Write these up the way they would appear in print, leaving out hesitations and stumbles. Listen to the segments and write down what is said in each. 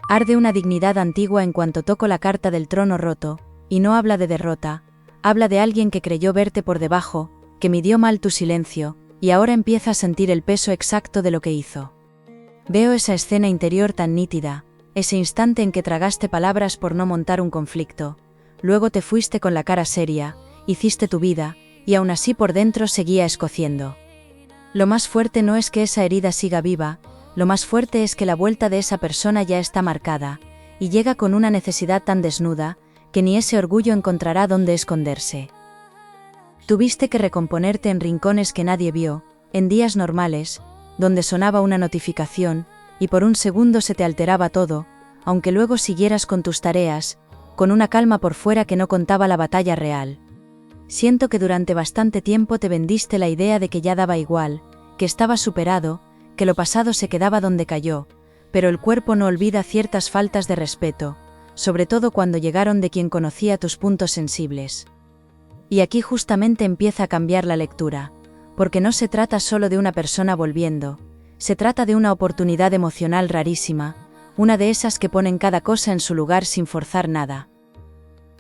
Arde una dignidad antigua en cuanto toco la carta del trono roto, y no habla de derrota, habla de alguien que creyó verte por debajo, que midió mal tu silencio, y ahora empieza a sentir el peso exacto de lo que hizo. Veo esa escena interior tan nítida, ese instante en que tragaste palabras por no montar un conflicto, luego te fuiste con la cara seria, hiciste tu vida, y aún así por dentro seguía escociendo. Lo más fuerte no es que esa herida siga viva, lo más fuerte es que la vuelta de esa persona ya está marcada, y llega con una necesidad tan desnuda, que ni ese orgullo encontrará dónde esconderse. Tuviste que recomponerte en rincones que nadie vio, en días normales, donde sonaba una notificación, y por un segundo se te alteraba todo, aunque luego siguieras con tus tareas, con una calma por fuera que no contaba la batalla real. Siento que durante bastante tiempo te vendiste la idea de que ya daba igual, que estaba superado, que lo pasado se quedaba donde cayó, pero el cuerpo no olvida ciertas faltas de respeto, sobre todo cuando llegaron de quien conocía tus puntos sensibles. Y aquí justamente empieza a cambiar la lectura, porque no se trata solo de una persona volviendo, se trata de una oportunidad emocional rarísima, una de esas que ponen cada cosa en su lugar sin forzar nada.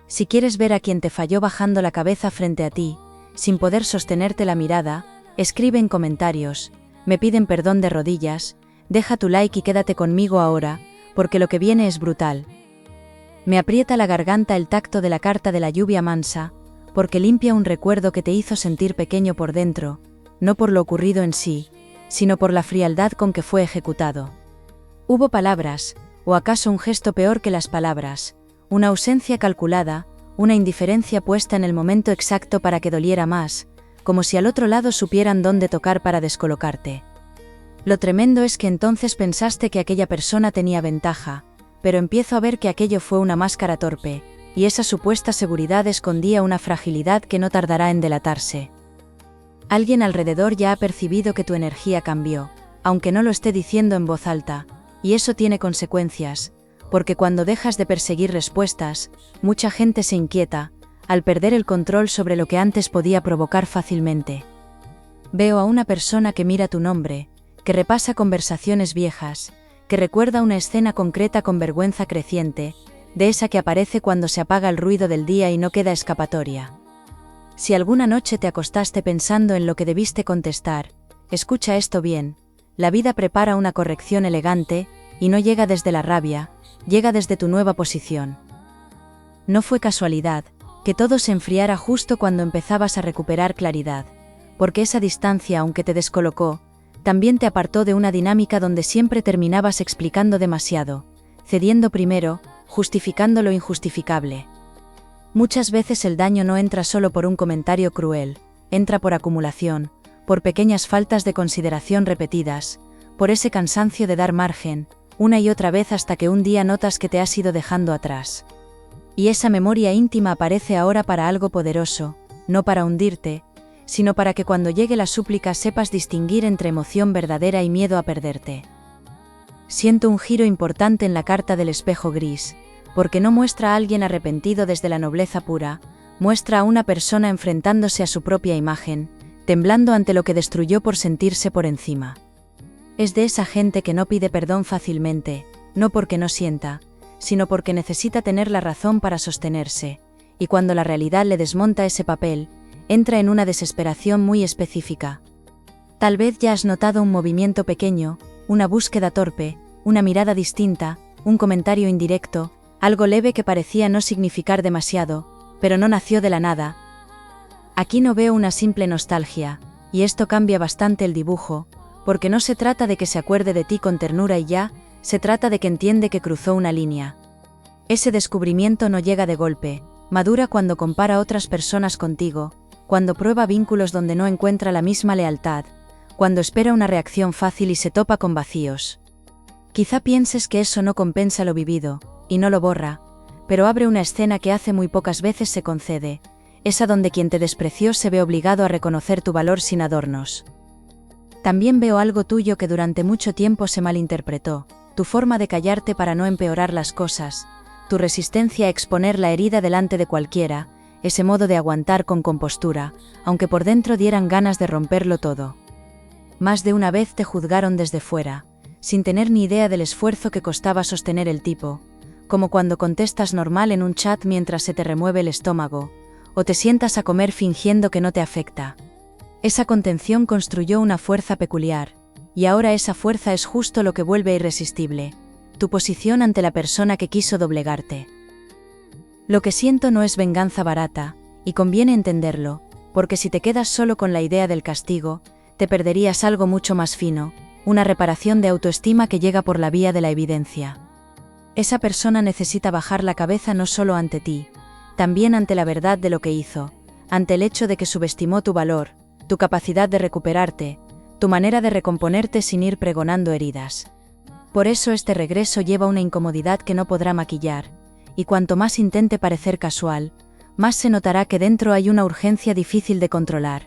Si quieres ver a quien te falló bajando la cabeza frente a ti, sin poder sostenerte la mirada, escribe en comentarios, me piden perdón de rodillas, deja tu like y quédate conmigo ahora, porque lo que viene es brutal. Me aprieta la garganta el tacto de la carta de la lluvia mansa, porque limpia un recuerdo que te hizo sentir pequeño por dentro, no por lo ocurrido en sí, sino por la frialdad con que fue ejecutado. ¿Hubo palabras, o acaso un gesto peor que las palabras, una ausencia calculada, una indiferencia puesta en el momento exacto para que doliera más, como si al otro lado supieran dónde tocar para descolocarte? Lo tremendo es que entonces pensaste que aquella persona tenía ventaja, pero empiezo a ver que aquello fue una máscara torpe, y esa supuesta seguridad escondía una fragilidad que no tardará en delatarse. Alguien alrededor ya ha percibido que tu energía cambió, aunque no lo esté diciendo en voz alta, y eso tiene consecuencias, porque cuando dejas de perseguir respuestas, mucha gente se inquieta, al perder el control sobre lo que antes podía provocar fácilmente. Veo a una persona que mira tu nombre, que repasa conversaciones viejas, que recuerda una escena concreta con vergüenza creciente, de esa que aparece cuando se apaga el ruido del día y no queda escapatoria. Si alguna noche te acostaste pensando en lo que debiste contestar, escucha esto bien, la vida prepara una corrección elegante, y no llega desde la rabia, llega desde tu nueva posición. No fue casualidad que todo se enfriara justo cuando empezabas a recuperar claridad, porque esa distancia, aunque te descolocó, también te apartó de una dinámica donde siempre terminabas explicando demasiado, cediendo primero, justificando lo injustificable. Muchas veces el daño no entra solo por un comentario cruel, entra por acumulación, por pequeñas faltas de consideración repetidas, por ese cansancio de dar margen, una y otra vez hasta que un día notas que te has ido dejando atrás. Y esa memoria íntima aparece ahora para algo poderoso, no para hundirte, sino para que cuando llegue la súplica sepas distinguir entre emoción verdadera y miedo a perderte. Siento un giro importante en la carta del espejo gris, porque no muestra a alguien arrepentido desde la nobleza pura, muestra a una persona enfrentándose a su propia imagen, temblando ante lo que destruyó por sentirse por encima. Es de esa gente que no pide perdón fácilmente, no porque no sienta, sino porque necesita tener la razón para sostenerse, y cuando la realidad le desmonta ese papel, entra en una desesperación muy específica. Tal vez ya has notado un movimiento pequeño, una búsqueda torpe, una mirada distinta, un comentario indirecto, algo leve que parecía no significar demasiado, pero no nació de la nada. Aquí no veo una simple nostalgia, y esto cambia bastante el dibujo, porque no se trata de que se acuerde de ti con ternura y ya, se trata de que entiende que cruzó una línea. Ese descubrimiento no llega de golpe, madura cuando compara otras personas contigo, cuando prueba vínculos donde no encuentra la misma lealtad, cuando espera una reacción fácil y se topa con vacíos. Quizá pienses que eso no compensa lo vivido, y no lo borra, pero abre una escena que hace muy pocas veces se concede, esa donde quien te despreció se ve obligado a reconocer tu valor sin adornos. También veo algo tuyo que durante mucho tiempo se malinterpretó, tu forma de callarte para no empeorar las cosas, tu resistencia a exponer la herida delante de cualquiera, ese modo de aguantar con compostura, aunque por dentro dieran ganas de romperlo todo. Más de una vez te juzgaron desde fuera, sin tener ni idea del esfuerzo que costaba sostener el tipo, como cuando contestas normal en un chat mientras se te remueve el estómago, o te sientas a comer fingiendo que no te afecta. Esa contención construyó una fuerza peculiar, y ahora esa fuerza es justo lo que vuelve irresistible, tu posición ante la persona que quiso doblegarte. Lo que siento no es venganza barata, y conviene entenderlo, porque si te quedas solo con la idea del castigo, te perderías algo mucho más fino, una reparación de autoestima que llega por la vía de la evidencia. Esa persona necesita bajar la cabeza no solo ante ti, también ante la verdad de lo que hizo, ante el hecho de que subestimó tu valor, tu capacidad de recuperarte, tu manera de recomponerte sin ir pregonando heridas. Por eso este regreso lleva una incomodidad que no podrá maquillar, y cuanto más intente parecer casual, más se notará que dentro hay una urgencia difícil de controlar.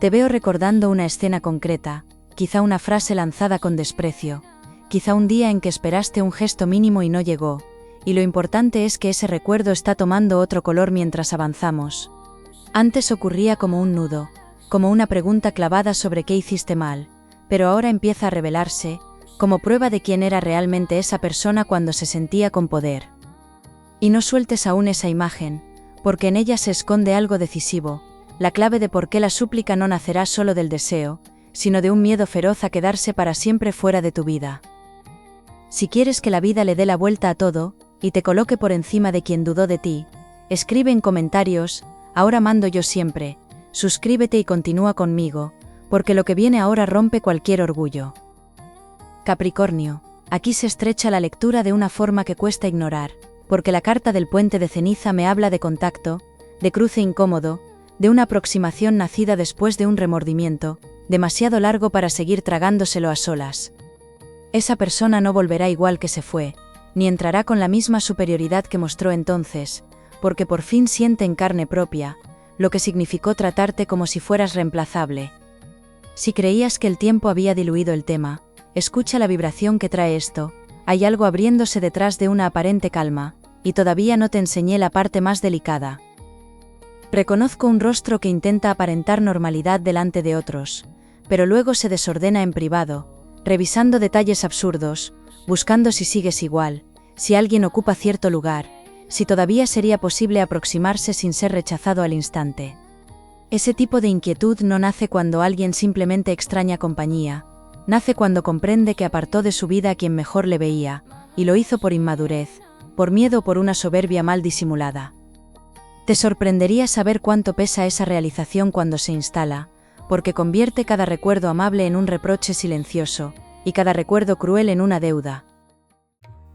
Te veo recordando una escena concreta, quizá una frase lanzada con desprecio, quizá un día en que esperaste un gesto mínimo y no llegó, y lo importante es que ese recuerdo está tomando otro color mientras avanzamos. Antes ocurría como un nudo, como una pregunta clavada sobre qué hiciste mal, pero ahora empieza a revelarse, como prueba de quién era realmente esa persona cuando se sentía con poder. Y no sueltes aún esa imagen, porque en ella se esconde algo decisivo, la clave de por qué la súplica no nacerá solo del deseo, sino de un miedo feroz a quedarse para siempre fuera de tu vida. Si quieres que la vida le dé la vuelta a todo, y te coloque por encima de quien dudó de ti, escribe en comentarios, ahora mando yo siempre, suscríbete y continúa conmigo, porque lo que viene ahora rompe cualquier orgullo. Capricornio, aquí se estrecha la lectura de una forma que cuesta ignorar, porque la carta del puente de ceniza me habla de contacto, de cruce incómodo, de una aproximación nacida después de un remordimiento, demasiado largo para seguir tragándoselo a solas. Esa persona no volverá igual que se fue, ni entrará con la misma superioridad que mostró entonces, porque por fin siente en carne propia, lo que significó tratarte como si fueras reemplazable. Si creías que el tiempo había diluido el tema, escucha la vibración que trae esto, hay algo abriéndose detrás de una aparente calma, y todavía no te enseñé la parte más delicada. Reconozco un rostro que intenta aparentar normalidad delante de otros, pero luego se desordena en privado, revisando detalles absurdos, buscando si sigues igual, si alguien ocupa cierto lugar, si todavía sería posible aproximarse sin ser rechazado al instante. Ese tipo de inquietud no nace cuando alguien simplemente extraña compañía, nace cuando comprende que apartó de su vida a quien mejor le veía, y lo hizo por inmadurez, por miedo o por una soberbia mal disimulada. Te sorprendería saber cuánto pesa esa realización cuando se instala, porque convierte cada recuerdo amable en un reproche silencioso, y cada recuerdo cruel en una deuda.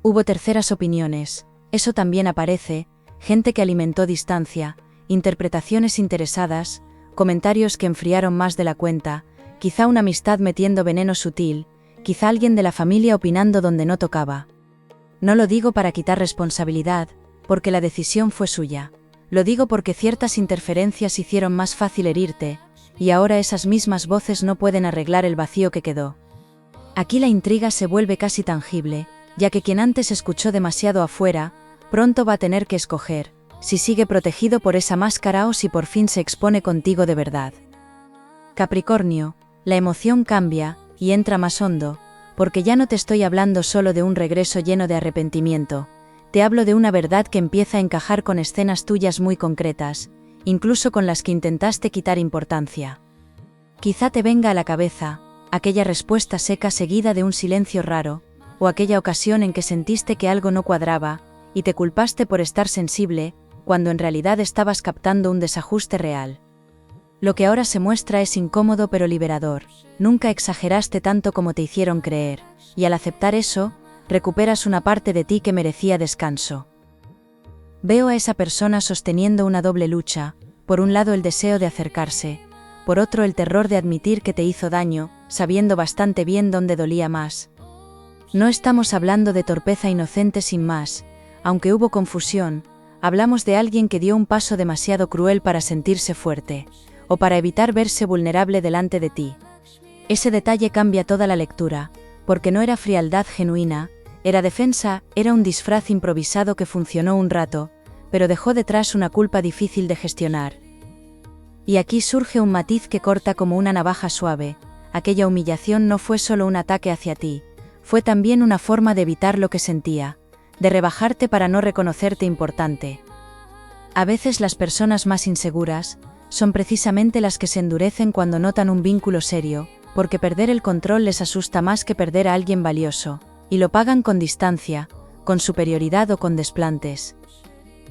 Hubo terceras opiniones, eso también aparece, gente que alimentó distancia, interpretaciones interesadas, comentarios que enfriaron más de la cuenta, quizá una amistad metiendo veneno sutil, quizá alguien de la familia opinando donde no tocaba. No lo digo para quitar responsabilidad, porque la decisión fue suya. Lo digo porque ciertas interferencias hicieron más fácil herirte, y ahora esas mismas voces no pueden arreglar el vacío que quedó. Aquí la intriga se vuelve casi tangible, ya que quien antes escuchó demasiado afuera, pronto va a tener que escoger, si sigue protegido por esa máscara o si por fin se expone contigo de verdad. Capricornio, la emoción cambia, y entra más hondo, porque ya no te estoy hablando solo de un regreso lleno de arrepentimiento, te hablo de una verdad que empieza a encajar con escenas tuyas muy concretas, incluso con las que intentaste quitar importancia. Quizá te venga a la cabeza aquella respuesta seca seguida de un silencio raro, o aquella ocasión en que sentiste que algo no cuadraba, y te culpaste por estar sensible, cuando en realidad estabas captando un desajuste real. Lo que ahora se muestra es incómodo pero liberador, nunca exageraste tanto como te hicieron creer, y al aceptar eso, recuperas una parte de ti que merecía descanso. Veo a esa persona sosteniendo una doble lucha, por un lado el deseo de acercarse, por otro el terror de admitir que te hizo daño, sabiendo bastante bien dónde dolía más. No estamos hablando de torpeza inocente sin más, aunque hubo confusión, hablamos de alguien que dio un paso demasiado cruel para sentirse fuerte, o para evitar verse vulnerable delante de ti. Ese detalle cambia toda la lectura, porque no era frialdad genuina, era defensa, era un disfraz improvisado que funcionó un rato, pero dejó detrás una culpa difícil de gestionar. Y aquí surge un matiz que corta como una navaja suave, aquella humillación no fue solo un ataque hacia ti, fue también una forma de evitar lo que sentía, de rebajarte para no reconocerte importante. A veces las personas más inseguras son precisamente las que se endurecen cuando notan un vínculo serio, porque perder el control les asusta más que perder a alguien valioso, y lo pagan con distancia, con superioridad o con desplantes.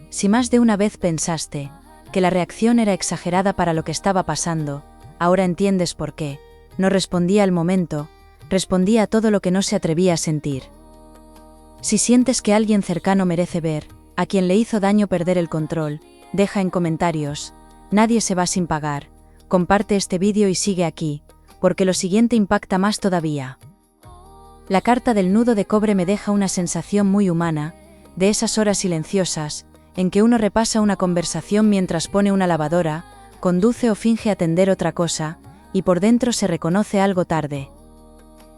Si más de una vez pensaste que la reacción era exagerada para lo que estaba pasando, ahora entiendes por qué. No respondía al momento, respondía a todo lo que no se atrevía a sentir. Si sientes que alguien cercano merece ver a quien le hizo daño perder el control, deja en comentarios: nadie se va sin pagar, comparte este vídeo y sigue aquí, porque lo siguiente impacta más todavía. La carta del nudo de cobre me deja una sensación muy humana, de esas horas silenciosas, en que uno repasa una conversación mientras pone una lavadora, conduce o finge atender otra cosa, y por dentro se reconoce algo tarde.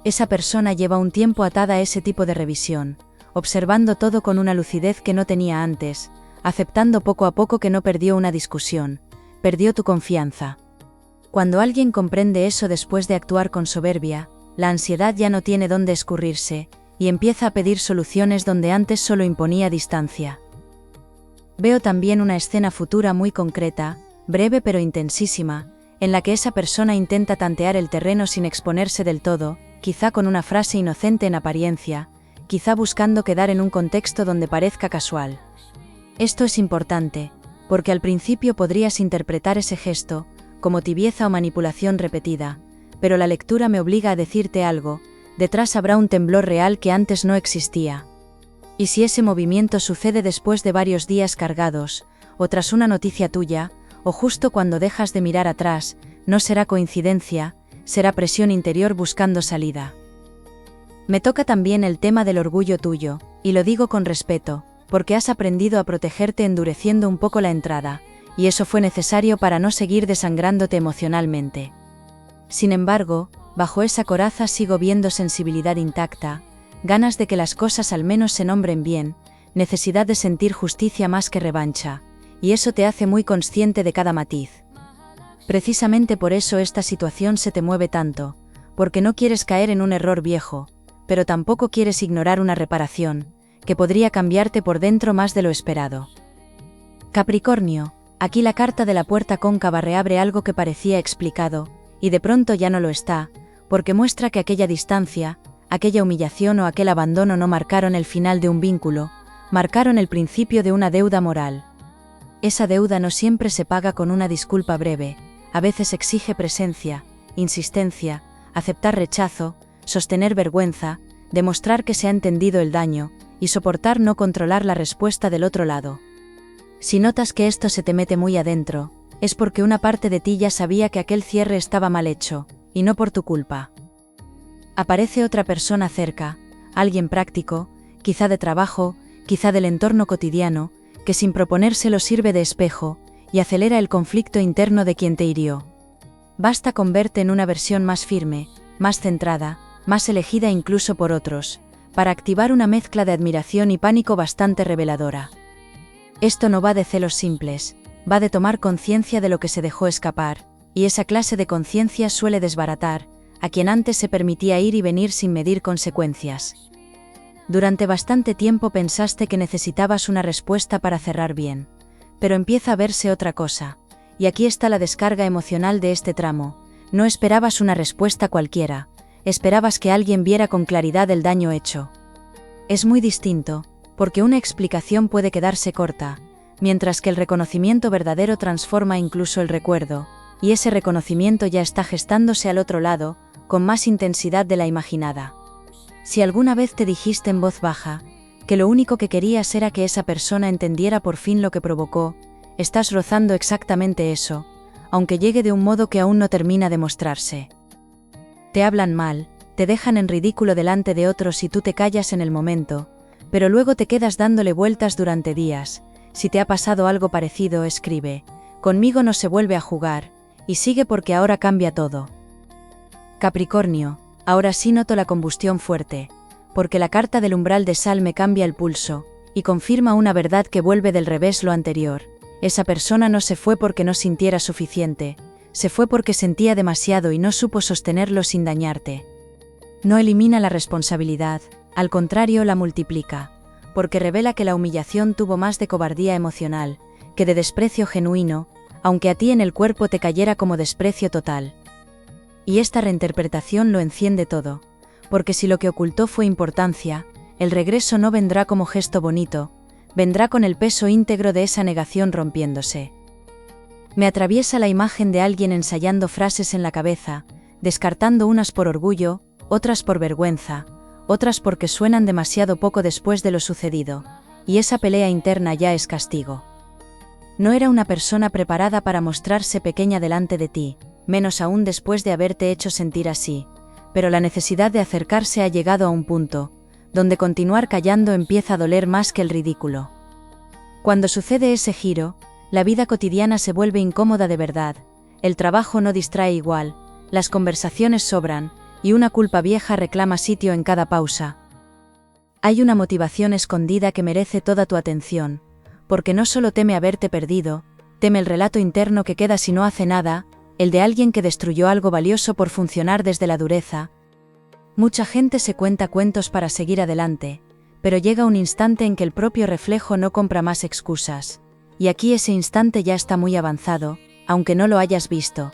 Esa persona lleva un tiempo atada a ese tipo de revisión, observando todo con una lucidez que no tenía antes, aceptando poco a poco que no perdió una discusión, perdió tu confianza. Cuando alguien comprende eso después de actuar con soberbia, la ansiedad ya no tiene dónde escurrirse, y empieza a pedir soluciones donde antes solo imponía distancia. Veo también una escena futura muy concreta, breve pero intensísima, en la que esa persona intenta tantear el terreno sin exponerse del todo, quizá con una frase inocente en apariencia, quizá buscando quedar en un contexto donde parezca casual. Esto es importante, porque al principio podrías interpretar ese gesto como tibieza o manipulación repetida, pero la lectura me obliga a decirte algo: detrás habrá un temblor real que antes no existía. Y si ese movimiento sucede después de varios días cargados, o tras una noticia tuya, o justo cuando dejas de mirar atrás, no será coincidencia, será presión interior buscando salida. Me toca también el tema del orgullo tuyo, y lo digo con respeto, porque has aprendido a protegerte endureciendo un poco la entrada, y eso fue necesario para no seguir desangrándote emocionalmente. Sin embargo, bajo esa coraza sigo viendo sensibilidad intacta, ganas de que las cosas al menos se nombren bien, necesidad de sentir justicia más que revancha, y eso te hace muy consciente de cada matiz. Precisamente por eso esta situación se te mueve tanto, porque no quieres caer en un error viejo, pero tampoco quieres ignorar una reparación, que podría cambiarte por dentro más de lo esperado. Capricornio, aquí la carta de la puerta cóncava reabre algo que parecía explicado, y de pronto ya no lo está, porque muestra que aquella distancia, aquella humillación o aquel abandono no marcaron el final de un vínculo, marcaron el principio de una deuda moral. Esa deuda no siempre se paga con una disculpa breve, a veces exige presencia, insistencia, aceptar rechazo, sostener vergüenza, demostrar que se ha entendido el daño, y soportar no controlar la respuesta del otro lado. Si notas que esto se te mete muy adentro, es porque una parte de ti ya sabía que aquel cierre estaba mal hecho, y no por tu culpa. Aparece otra persona cerca, alguien práctico, quizá de trabajo, quizá del entorno cotidiano, que sin proponérselo sirve de espejo, y acelera el conflicto interno de quien te hirió. Basta con verte en una versión más firme, más centrada, más elegida incluso por otros, para activar una mezcla de admiración y pánico bastante reveladora. Esto no va de celos simples, va de tomar conciencia de lo que se dejó escapar, y esa clase de conciencia suele desbaratar a quien antes se permitía ir y venir sin medir consecuencias. Durante bastante tiempo pensaste que necesitabas una respuesta para cerrar bien, pero empieza a verse otra cosa, y aquí está la descarga emocional de este tramo. No esperabas una respuesta cualquiera, esperabas que alguien viera con claridad el daño hecho. Es muy distinto, porque una explicación puede quedarse corta, mientras que el reconocimiento verdadero transforma incluso el recuerdo, y ese reconocimiento ya está gestándose al otro lado, con más intensidad de la imaginada. Si alguna vez te dijiste en voz baja que lo único que querías era que esa persona entendiera por fin lo que provocó, estás rozando exactamente eso, aunque llegue de un modo que aún no termina de mostrarse. Te hablan mal, te dejan en ridículo delante de otros y tú te callas en el momento, pero luego te quedas dándole vueltas durante días. Si te ha pasado algo parecido, escribe: conmigo no se vuelve a jugar, y sigue porque ahora cambia todo. Capricornio, ahora sí noto la combustión fuerte, porque la carta del umbral de sal me cambia el pulso, y confirma una verdad que vuelve del revés lo anterior. Esa persona no se fue porque no sintiera suficiente, se fue porque sentía demasiado y no supo sostenerlo sin dañarte. No elimina la responsabilidad, al contrario la multiplica, porque revela que la humillación tuvo más de cobardía emocional, que de desprecio genuino, aunque a ti en el cuerpo te cayera como desprecio total. Y esta reinterpretación lo enciende todo, porque si lo que ocultó fue importancia, el regreso no vendrá como gesto bonito, vendrá con el peso íntegro de esa negación rompiéndose. Me atraviesa la imagen de alguien ensayando frases en la cabeza, descartando unas por orgullo, otras por vergüenza, otras porque suenan demasiado poco después de lo sucedido, y esa pelea interna ya es castigo. No era una persona preparada para mostrarse pequeña delante de ti, menos aún después de haberte hecho sentir así, pero la necesidad de acercarse ha llegado a un punto, donde continuar callando empieza a doler más que el ridículo. Cuando sucede ese giro, la vida cotidiana se vuelve incómoda de verdad, el trabajo no distrae igual, las conversaciones sobran, y una culpa vieja reclama sitio en cada pausa. Hay una motivación escondida que merece toda tu atención, porque no solo teme haberte perdido, teme el relato interno que queda si no hace nada, el de alguien que destruyó algo valioso por funcionar desde la dureza. Mucha gente se cuenta cuentos para seguir adelante, pero llega un instante en que el propio reflejo no compra más excusas, y aquí ese instante ya está muy avanzado, aunque no lo hayas visto.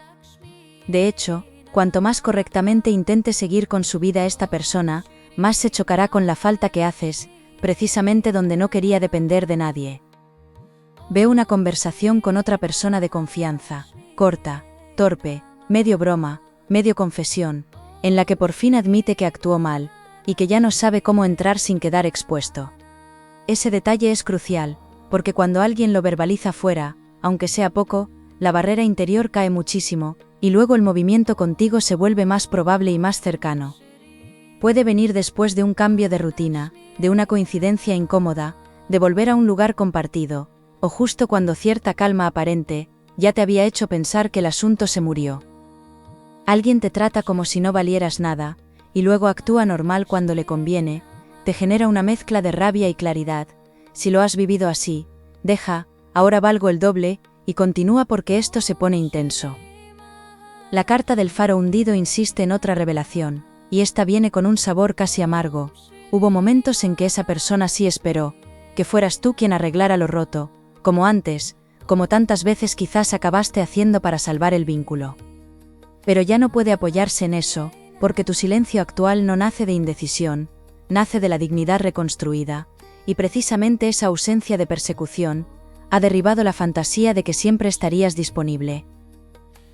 De hecho, cuanto más correctamente intente seguir con su vida esta persona, más se chocará con la falta que haces, precisamente donde no quería depender de nadie. Ve una conversación con otra persona de confianza, corta, torpe, medio broma, medio confesión, en la que por fin admite que actuó mal, y que ya no sabe cómo entrar sin quedar expuesto. Ese detalle es crucial, porque cuando alguien lo verbaliza fuera, aunque sea poco, la barrera interior cae muchísimo, y luego el movimiento contigo se vuelve más probable y más cercano. Puede venir después de un cambio de rutina, de una coincidencia incómoda, de volver a un lugar compartido, o justo cuando cierta calma aparente, ya te había hecho pensar que el asunto se murió. Alguien te trata como si no valieras nada, y luego actúa normal cuando le conviene, te genera una mezcla de rabia y claridad. Si lo has vivido así, deja, ahora valgo el doble, y continúa porque esto se pone intenso. La carta del faro hundido insiste en otra revelación, y esta viene con un sabor casi amargo. Hubo momentos en que esa persona sí esperó, que fueras tú quien arreglara lo roto, como antes, como tantas veces quizás acabaste haciendo para salvar el vínculo. Pero ya no puede apoyarse en eso, porque tu silencio actual no nace de indecisión, nace de la dignidad reconstruida, y precisamente esa ausencia de persecución ha derribado la fantasía de que siempre estarías disponible.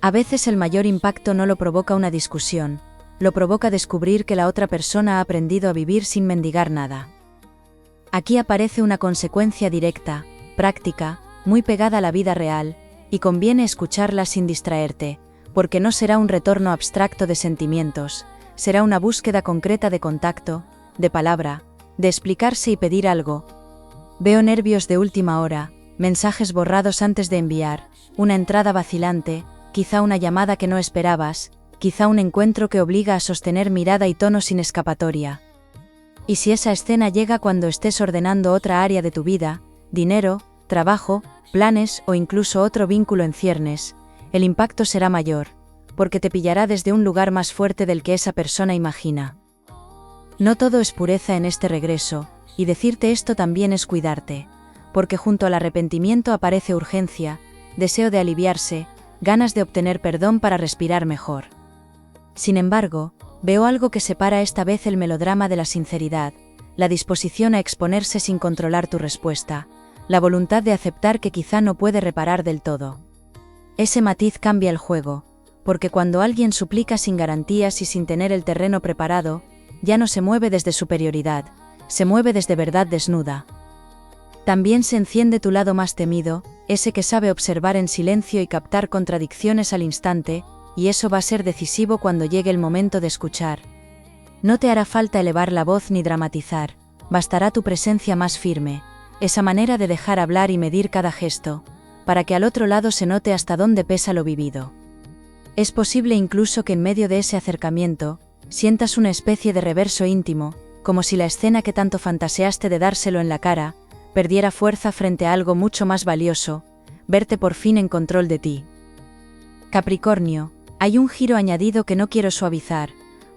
A veces el mayor impacto no lo provoca una discusión, lo provoca descubrir que la otra persona ha aprendido a vivir sin mendigar nada. Aquí aparece una consecuencia directa, práctica, muy pegada a la vida real, y conviene escucharla sin distraerte, porque no será un retorno abstracto de sentimientos, será una búsqueda concreta de contacto, de palabra, de explicarse y pedir algo. Veo nervios de última hora, mensajes borrados antes de enviar, una entrada vacilante, quizá una llamada que no esperabas, quizá un encuentro que obliga a sostener mirada y tono sin escapatoria. Y si esa escena llega cuando estés ordenando otra área de tu vida, dinero, trabajo, planes o incluso otro vínculo en ciernes, el impacto será mayor, porque te pillará desde un lugar más fuerte del que esa persona imagina. No todo es pureza en este regreso, y decirte esto también es cuidarte, porque junto al arrepentimiento aparece urgencia, deseo de aliviarse, ganas de obtener perdón para respirar mejor. Sin embargo, veo algo que separa esta vez el melodrama de la sinceridad, la disposición a exponerse sin controlar tu respuesta, la voluntad de aceptar que quizá no puede reparar del todo. Ese matiz cambia el juego, porque cuando alguien suplica sin garantías y sin tener el terreno preparado, ya no se mueve desde superioridad, se mueve desde verdad desnuda. También se enciende tu lado más temido, ese que sabe observar en silencio y captar contradicciones al instante, y eso va a ser decisivo cuando llegue el momento de escuchar. No te hará falta elevar la voz ni dramatizar, bastará tu presencia más firme, esa manera de dejar hablar y medir cada gesto, para que al otro lado se note hasta dónde pesa lo vivido. Es posible incluso que en medio de ese acercamiento, sientas una especie de reverso íntimo, como si la escena que tanto fantaseaste de dárselo en la cara, perdiera fuerza frente a algo mucho más valioso, verte por fin en control de ti. Capricornio, hay un giro añadido que no quiero suavizar,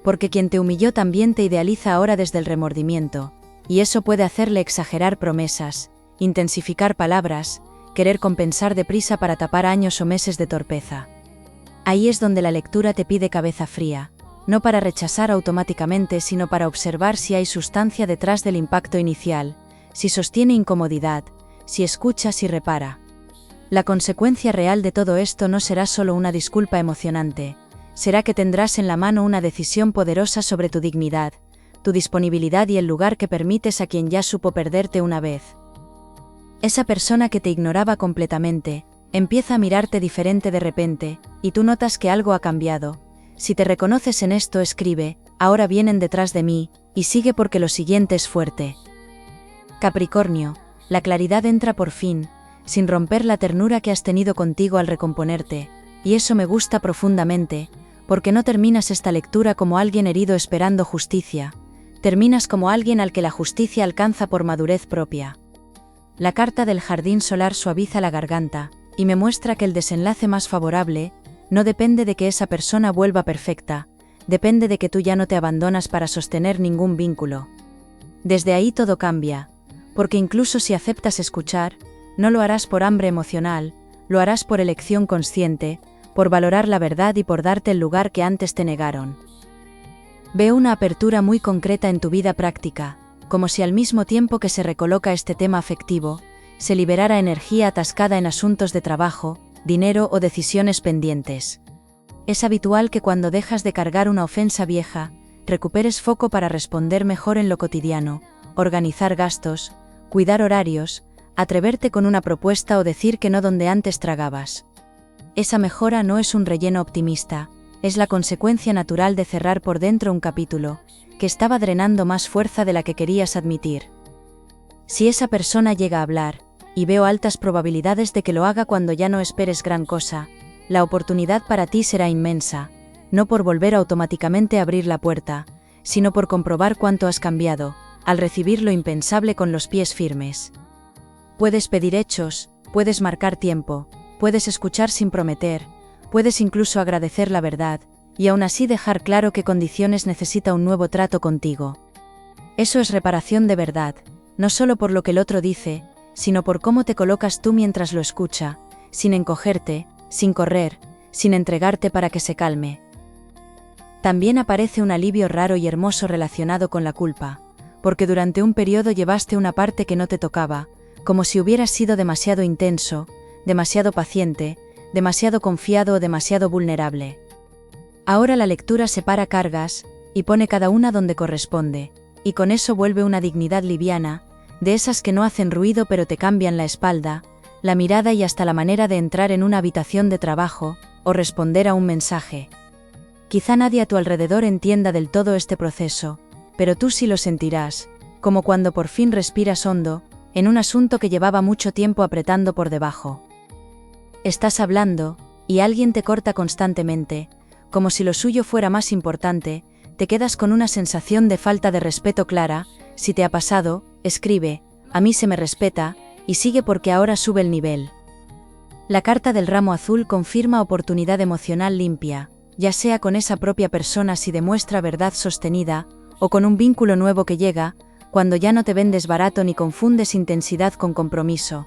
porque quien te humilló también te idealiza ahora desde el remordimiento, y eso puede hacerle exagerar promesas, intensificar palabras, querer compensar deprisa para tapar años o meses de torpeza. Ahí es donde la lectura te pide cabeza fría, no para rechazar automáticamente, sino para observar si hay sustancia detrás del impacto inicial, si sostiene incomodidad, si escucha, si repara. La consecuencia real de todo esto no será solo una disculpa emocionante, será que tendrás en la mano una decisión poderosa sobre tu dignidad, tu disponibilidad y el lugar que permites a quien ya supo perderte una vez. Esa persona que te ignoraba completamente, empieza a mirarte diferente de repente, y tú notas que algo ha cambiado. Si te reconoces en esto, escribe, ahora vienen detrás de mí, y sigue porque lo siguiente es fuerte. Capricornio, la claridad entra por fin, sin romper la ternura que has tenido contigo al recomponerte, y eso me gusta profundamente, porque no terminas esta lectura como alguien herido esperando justicia, terminas como alguien al que la justicia alcanza por madurez propia. La carta del jardín solar suaviza la garganta, y me muestra que el desenlace más favorable no depende de que esa persona vuelva perfecta, depende de que tú ya no te abandonas para sostener ningún vínculo. Desde ahí todo cambia, porque incluso si aceptas escuchar, no lo harás por hambre emocional, lo harás por elección consciente, por valorar la verdad y por darte el lugar que antes te negaron. Veo una apertura muy concreta en tu vida práctica, como si al mismo tiempo que se recoloca este tema afectivo, se liberara energía atascada en asuntos de trabajo, dinero o decisiones pendientes. Es habitual que cuando dejas de cargar una ofensa vieja, recuperes foco para responder mejor en lo cotidiano, organizar gastos, cuidar horarios, atreverte con una propuesta o decir que no donde antes tragabas. Esa mejora no es un relleno optimista, es la consecuencia natural de cerrar por dentro un capítulo, que estaba drenando más fuerza de la que querías admitir. Si esa persona llega a hablar, y veo altas probabilidades de que lo haga cuando ya no esperes gran cosa, la oportunidad para ti será inmensa, no por volver automáticamente a abrir la puerta, sino por comprobar cuánto has cambiado, al recibir lo impensable con los pies firmes. Puedes pedir hechos, puedes marcar tiempo, puedes escuchar sin prometer, puedes incluso agradecer la verdad, y aún así dejar claro qué condiciones necesita un nuevo trato contigo. Eso es reparación de verdad, no solo por lo que el otro dice, sino por cómo te colocas tú mientras lo escucha, sin encogerte, sin correr, sin entregarte para que se calme. También aparece un alivio raro y hermoso relacionado con la culpa, porque durante un periodo llevaste una parte que no te tocaba, como si hubieras sido demasiado intenso, demasiado paciente, demasiado confiado o demasiado vulnerable. Ahora la lectura separa cargas, y pone cada una donde corresponde, y con eso vuelve una dignidad liviana, de esas que no hacen ruido pero te cambian la espalda, la mirada y hasta la manera de entrar en una habitación de trabajo, o responder a un mensaje. Quizá nadie a tu alrededor entienda del todo este proceso, pero tú sí lo sentirás, como cuando por fin respiras hondo, en un asunto que llevaba mucho tiempo apretando por debajo. Estás hablando, y alguien te corta constantemente, como si lo suyo fuera más importante, te quedas con una sensación de falta de respeto clara. Si te ha pasado, escribe, a mí se me respeta, y sigue porque ahora sube el nivel. La carta del ramo azul confirma oportunidad emocional limpia, ya sea con esa propia persona si demuestra verdad sostenida, o con un vínculo nuevo que llega, cuando ya no te vendes barato ni confundes intensidad con compromiso.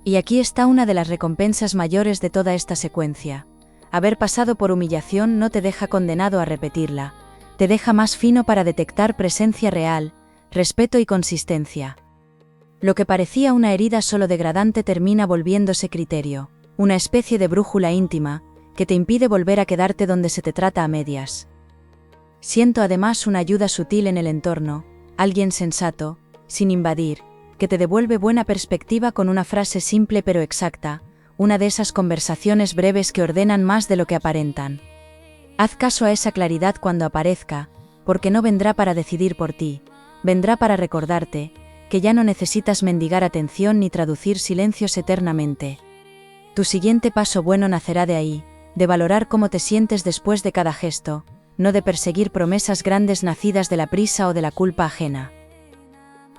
Y aquí está una de las recompensas mayores de toda esta secuencia. Haber pasado por humillación no te deja condenado a repetirla, te deja más fino para detectar presencia real, respeto y consistencia. Lo que parecía una herida solo degradante termina volviéndose criterio, una especie de brújula íntima, que te impide volver a quedarte donde se te trata a medias. Siento además una ayuda sutil en el entorno, alguien sensato, sin invadir, que te devuelve buena perspectiva con una frase simple pero exacta, una de esas conversaciones breves que ordenan más de lo que aparentan. Haz caso a esa claridad cuando aparezca, porque no vendrá para decidir por ti, vendrá para recordarte, que ya no necesitas mendigar atención ni traducir silencios eternamente. Tu siguiente paso bueno nacerá de ahí, de valorar cómo te sientes después de cada gesto, no de perseguir promesas grandes nacidas de la prisa o de la culpa ajena.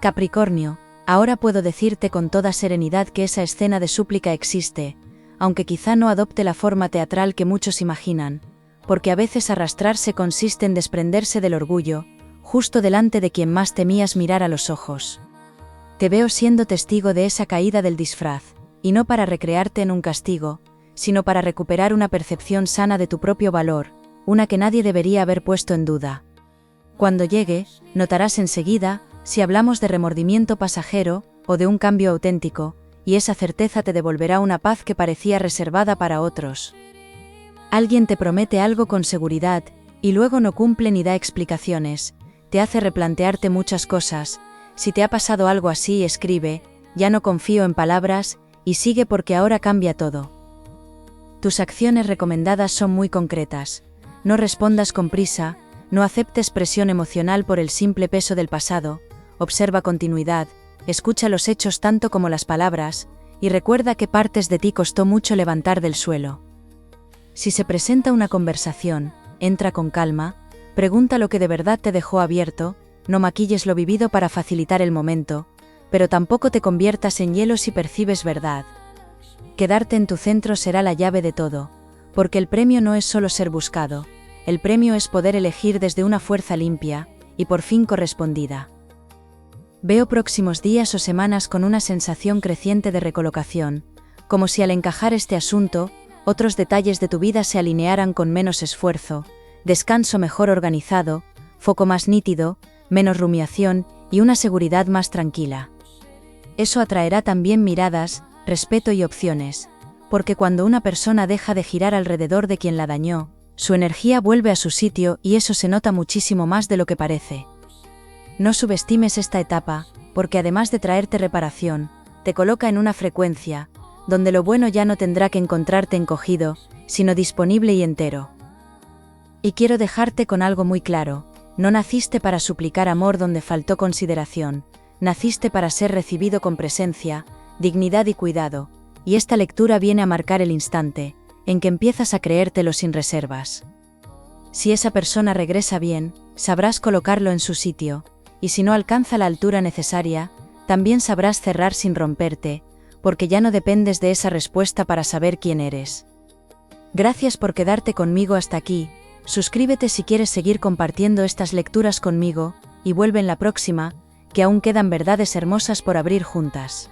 Capricornio, ahora puedo decirte con toda serenidad que esa escena de súplica existe, aunque quizá no adopte la forma teatral que muchos imaginan, porque a veces arrastrarse consiste en desprenderse del orgullo, justo delante de quien más temías mirar a los ojos. Te veo siendo testigo de esa caída del disfraz, y no para recrearte en un castigo, sino para recuperar una percepción sana de tu propio valor, una que nadie debería haber puesto en duda. Cuando llegue, notarás enseguida si hablamos de remordimiento pasajero o de un cambio auténtico, y esa certeza te devolverá una paz que parecía reservada para otros. Alguien te promete algo con seguridad, y luego no cumple ni da explicaciones, te hace replantearte muchas cosas. Si te ha pasado algo así, escribe, ya no confío en palabras, y sigue porque ahora cambia todo. Tus acciones recomendadas son muy concretas. No respondas con prisa, no aceptes presión emocional por el simple peso del pasado, observa continuidad, escucha los hechos tanto como las palabras, y recuerda qué partes de ti costó mucho levantar del suelo. Si se presenta una conversación, entra con calma, pregunta lo que de verdad te dejó abierto, no maquilles lo vivido para facilitar el momento, pero tampoco te conviertas en hielo si percibes verdad. Quedarte en tu centro será la llave de todo, porque el premio no es solo ser buscado, el premio es poder elegir desde una fuerza limpia, y por fin correspondida. Veo próximos días o semanas con una sensación creciente de recolocación, como si al encajar este asunto, otros detalles de tu vida se alinearan con menos esfuerzo, descanso mejor organizado, foco más nítido, menos rumiación y una seguridad más tranquila. Eso atraerá también miradas, respeto y opciones, porque cuando una persona deja de girar alrededor de quien la dañó, su energía vuelve a su sitio y eso se nota muchísimo más de lo que parece. No subestimes esta etapa, porque además de traerte reparación, te coloca en una frecuencia, donde lo bueno ya no tendrá que encontrarte encogido, sino disponible y entero. Y quiero dejarte con algo muy claro, no naciste para suplicar amor donde faltó consideración, naciste para ser recibido con presencia, dignidad y cuidado, y esta lectura viene a marcar el instante, en que empiezas a creértelo sin reservas. Si esa persona regresa bien, sabrás colocarlo en su sitio, y si no alcanza la altura necesaria, también sabrás cerrar sin romperte, porque ya no dependes de esa respuesta para saber quién eres. Gracias por quedarte conmigo hasta aquí, suscríbete si quieres seguir compartiendo estas lecturas conmigo, y vuelve en la próxima, que aún quedan verdades hermosas por abrir juntas.